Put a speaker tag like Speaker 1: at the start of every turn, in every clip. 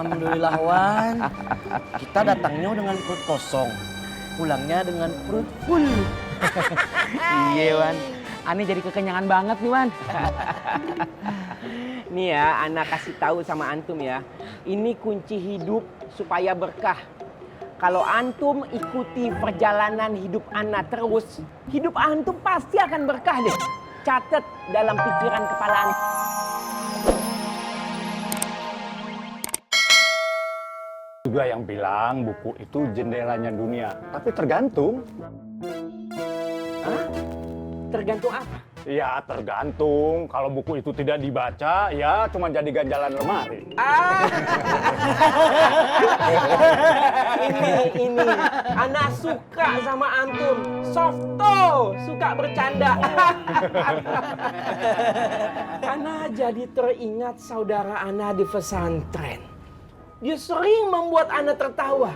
Speaker 1: Alhamdulillah Wan. Kita datangnya dengan perut kosong, pulangnya dengan perut full.
Speaker 2: Iya Wan, Ani jadi kekenyangan banget nih Wan.
Speaker 3: Nih ya, Ana kasih tahu sama antum ya. Ini kunci hidup supaya berkah. Kalau antum ikuti perjalanan hidup Ana terus, hidup antum pasti akan berkah deh. Catat dalam pikiran kepala antum.
Speaker 4: Juga yang bilang buku itu jendelanya dunia, tapi tergantung.
Speaker 3: Hah? Tergantung apa?
Speaker 4: Ya tergantung, kalau buku itu tidak dibaca, ya cuma jadi ganjalan lemari.
Speaker 3: Ini, Ana suka sama antum. Softo, suka bercanda. Ana jadi teringat saudara Ana di pesantren. Dia sering membuat Ana tertawa.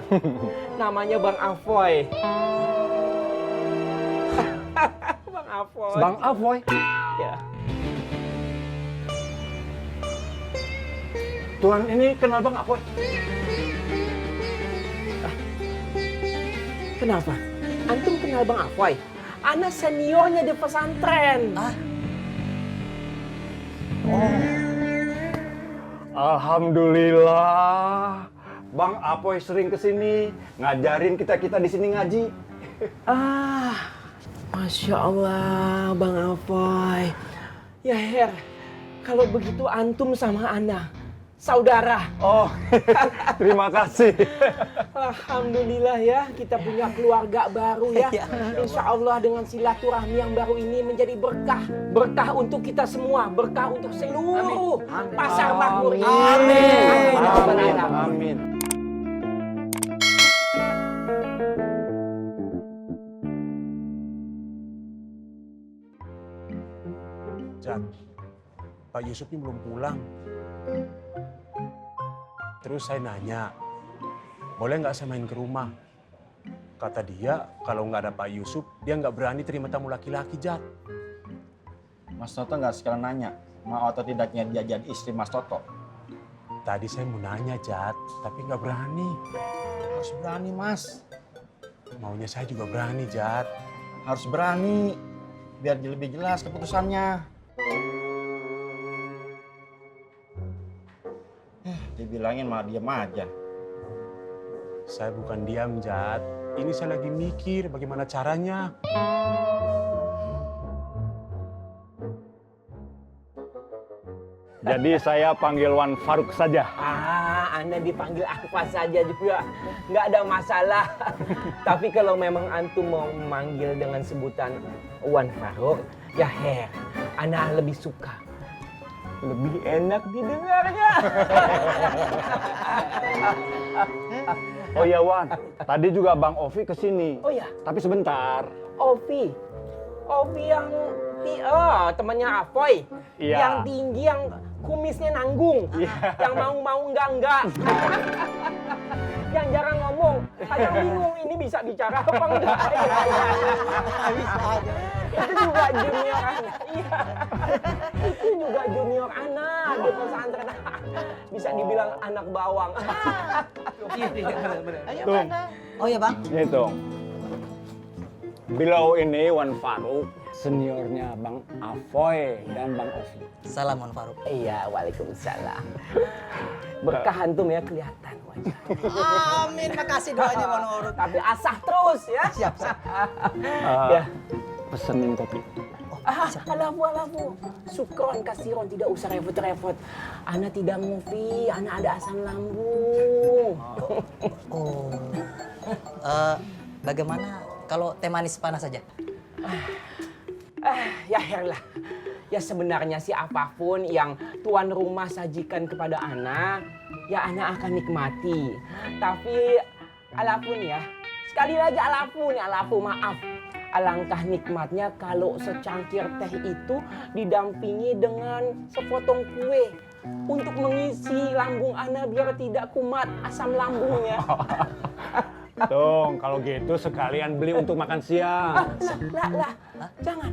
Speaker 3: Namanya Bang Afoy. Bang Afoy.
Speaker 4: Bang Afoy?
Speaker 3: Ya.
Speaker 4: Tuan ini kenal Bang Afoy?
Speaker 3: Kenapa? Antum kenal Bang Afoy? Ana seniornya di pesantren.
Speaker 4: Alhamdulillah, Bang Apoy sering kesini, ngajarin kita di sini ngaji.
Speaker 3: Masya Allah, Bang Afoy. Ya Her, kalau begitu antum sama Ana, saudara.
Speaker 4: Oh, terima kasih.
Speaker 3: Alhamdulillah ya, kita punya keluarga baru ya. Insya Allah dengan silaturahmi yang baru ini menjadi berkah. Berkah untuk kita semua, berkah untuk seluruh pasar makmur ini.
Speaker 4: Amin.
Speaker 3: Amin.
Speaker 4: Amin.
Speaker 5: Jat, Pak Yusuf ini belum pulang. Terus saya nanya, boleh nggak saya main ke rumah? Kata dia, kalau nggak ada Pak Yusuf, dia nggak berani terima tamu laki-laki, Jat.
Speaker 6: Mas Toto nggak sekalian nanya, mau atau tidaknya dia jadi istri Mas Toto?
Speaker 5: Tadi saya mau nanya, Jat, tapi nggak berani.
Speaker 6: Harus berani, Mas.
Speaker 5: Maunya saya juga berani, Jat.
Speaker 6: Harus berani, biar lebih jelas keputusannya. Dibilangin malah diam aja.
Speaker 5: Saya bukan diam, Jat. Ini saya lagi mikir bagaimana caranya.
Speaker 4: Jadi saya panggil Wan Faruk saja.
Speaker 3: Anda dipanggil apa saja juga, nggak ada masalah. Tapi kalau memang antum mau memanggil dengan sebutan Wan Faruk, ya Her, Anda lebih suka. Lebih enak didengarnya.
Speaker 4: Oh iya Wan, tadi juga Bang Ovi kesini.
Speaker 3: Oh ya,
Speaker 4: Tapi sebentar.
Speaker 3: Ovi yang temannya Afoy.
Speaker 4: Iya.
Speaker 3: Yang tinggi, yang kumisnya nanggung. Yang mau enggak. Yang jarang ngomong. Kadang bingung ini bisa bicara apa enggak. Itu juga junior Ana. Iya. Itu juga junior Ana di pesantren. Bisa dibilang anak bawang.
Speaker 4: Tung,
Speaker 1: Oh ya Bang.
Speaker 4: ini Tung. Beliau ini Wan Faruk, seniornya Bang Afoy dan Bang Ovi.
Speaker 1: Salam Wan Faruk.
Speaker 3: Iya, waalaikumsalam. Berkah antum ya kelihatan wajah.
Speaker 1: Amin, makasih doanya Wan Faruk.
Speaker 3: Tapi asah terus ya.
Speaker 1: Siap.
Speaker 3: Ya.
Speaker 4: Pesenin kopi.
Speaker 3: Alafu. Sukron kasiron, tidak usah repot-repot. Ana tidak ngopi, Ana ada asam lambung.
Speaker 1: Oh. Bagaimana kalau teh manis panas saja?
Speaker 3: Ya herlah. Ya sebenarnya sih apapun yang tuan rumah sajikan kepada Ana, ya Ana akan nikmati. Tapi alapun ya, sekali lagi alafu maaf. Alangkah nikmatnya kalau secangkir teh itu didampingi dengan sepotong kue untuk mengisi lambung Ana biar tidak kumat asam lambungnya.
Speaker 4: Tung, kalau gitu sekalian beli untuk makan siang.
Speaker 3: Lah, jangan.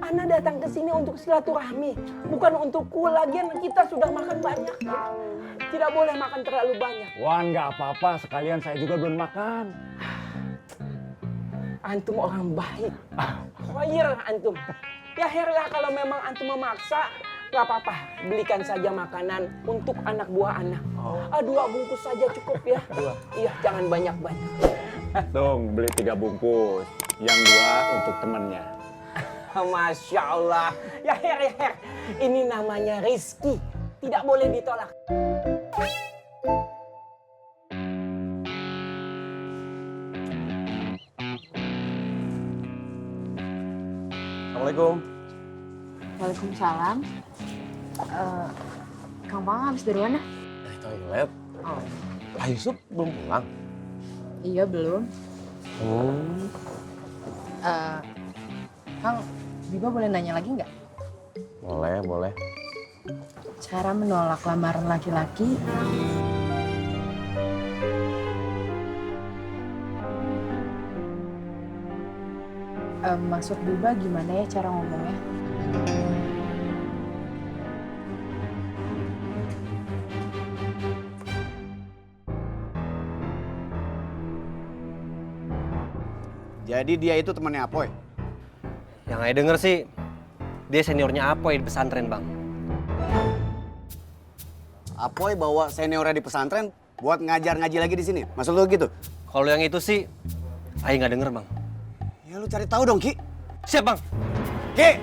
Speaker 3: Ana datang ke sini untuk silaturahmi, bukan untuk lagian kita sudah makan banyak. Tidak boleh makan terlalu banyak.
Speaker 4: Wan, nggak apa-apa. Sekalian saya juga belum makan.
Speaker 3: Antum orang baik. Khair antum. Ya herlah kalau memang antum memaksa, nggak apa-apa. Belikan saja makanan untuk anak buah anak. 2 bungkus saja cukup ya. Iya, jangan banyak-banyak.
Speaker 4: Tung, beli 3 bungkus. Yang 2 untuk temennya.
Speaker 3: Masya Allah. Ya her. Ini namanya rezeki. Tidak boleh ditolak.
Speaker 1: Assalamualaikum.
Speaker 7: Waalaikumsalam. Kang Bang habis dari mana?
Speaker 1: Dari toilet.
Speaker 7: Oh,
Speaker 1: Pak Yusuf belum pulang.
Speaker 7: iya belum. Kang, Biba boleh nanya lagi nggak?
Speaker 1: Boleh.
Speaker 7: Cara menolak lamaran laki-laki. Maksud Biba gimana ya cara ngomongnya?
Speaker 8: Jadi dia itu temannya Apoy?
Speaker 1: Yang saya denger sih, dia seniornya Apoy di pesantren, Bang.
Speaker 8: Apoy bawa seniornya di pesantren buat ngajar-ngaji lagi di sini. Maksud lu gitu?
Speaker 1: Kalau yang itu sih, saya nggak denger, Bang.
Speaker 8: Ya lu cari tahu dong, Ki.
Speaker 1: Siap, Bang.
Speaker 8: Ki!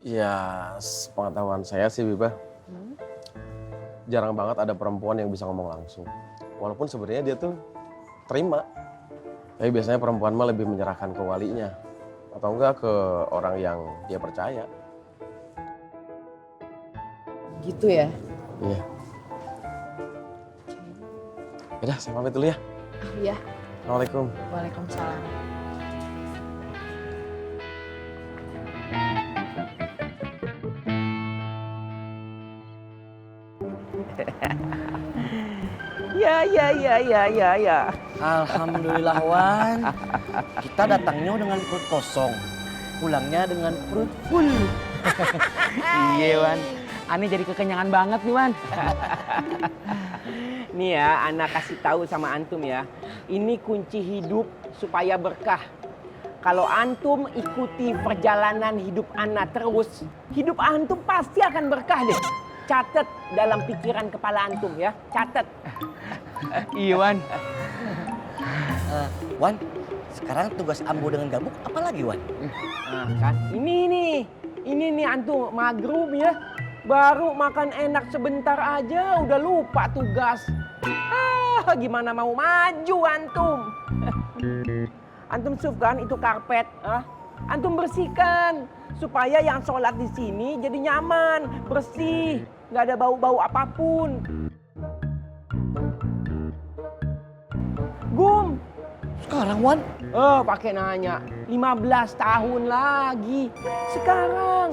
Speaker 9: Ya, sepengetahuan saya sih, Biba. Jarang banget ada perempuan yang bisa ngomong langsung. Walaupun sebenarnya dia tuh terima. Tapi biasanya perempuan mah lebih menyerahkan ke walinya. Atau enggak ke orang yang dia percaya.
Speaker 7: Gitu ya?
Speaker 9: Iya. Yaudah, saya pamit dulu ya.
Speaker 7: Iya.
Speaker 9: Assalamualaikum.
Speaker 7: Waalaikumsalam.
Speaker 3: Ya.
Speaker 1: Alhamdulillah, Wan. Kita datangnya dengan perut kosong. Pulangnya dengan perut full.
Speaker 2: Iya Wan, Ani jadi kekenyangan banget nih Wan.
Speaker 3: Nih ya, Ana kasih tahu sama antum ya. Ini kunci hidup supaya berkah. Kalau antum ikuti perjalanan hidup Ana terus, hidup antum pasti akan berkah deh. Catat dalam pikiran kepala antum ya, catat.
Speaker 2: Iya Wan.
Speaker 1: Wan, sekarang tugas Ambo dengan Gabuk apa lagi, Wan?
Speaker 3: Nah, kan? Ini nih antum maghrib ya. Baru makan enak sebentar aja udah lupa tugas. Gimana mau maju antum? Antum kan itu karpet, antum bersihkan supaya yang sholat di sini jadi nyaman, bersih, nggak ada bau-bau apapun. Gum,
Speaker 1: Sekarang, Wan?
Speaker 3: pakai nanya. 15 tahun lagi. Sekarang.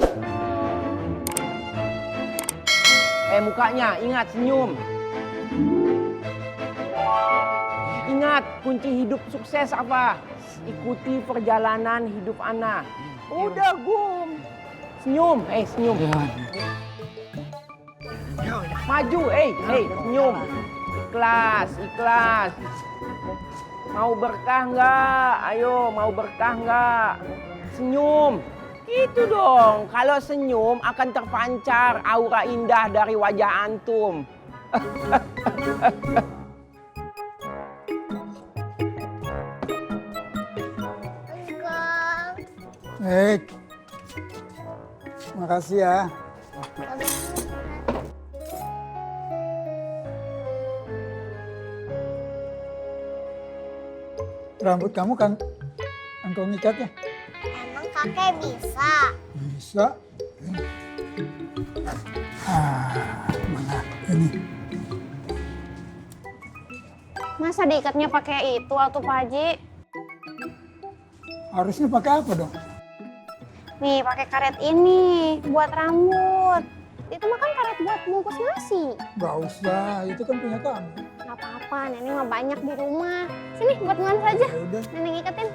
Speaker 3: Mukanya, ingat senyum. Ingat, kunci hidup sukses apa? Ikuti perjalanan hidup Ana. Udah, Gum. Senyum, senyum. Maju, senyum. Ikhlas. Mau berkah nggak? Ayo, mau berkah nggak? Senyum. Itu dong. Kalau senyum akan terpancar aura indah dari wajah antum.
Speaker 10: Makasih ya. Rambut kamu kan engkau ngikat ya?
Speaker 11: Emang kakek bisa?
Speaker 10: Bisa. Mana ini?
Speaker 11: Masa diikatnya pakai itu atau Pak Haji?
Speaker 10: Harusnya pakai apa dong?
Speaker 11: Nih pakai karet ini buat rambut. Itu mah kan karet buat bungkus nasi.
Speaker 10: Gak usah, itu kan punya kamu.
Speaker 11: Gak apa-apa, Nenek mah banyak di rumah. Sini buat Nuan saja.
Speaker 10: Ya udah.
Speaker 11: Nenek iketin.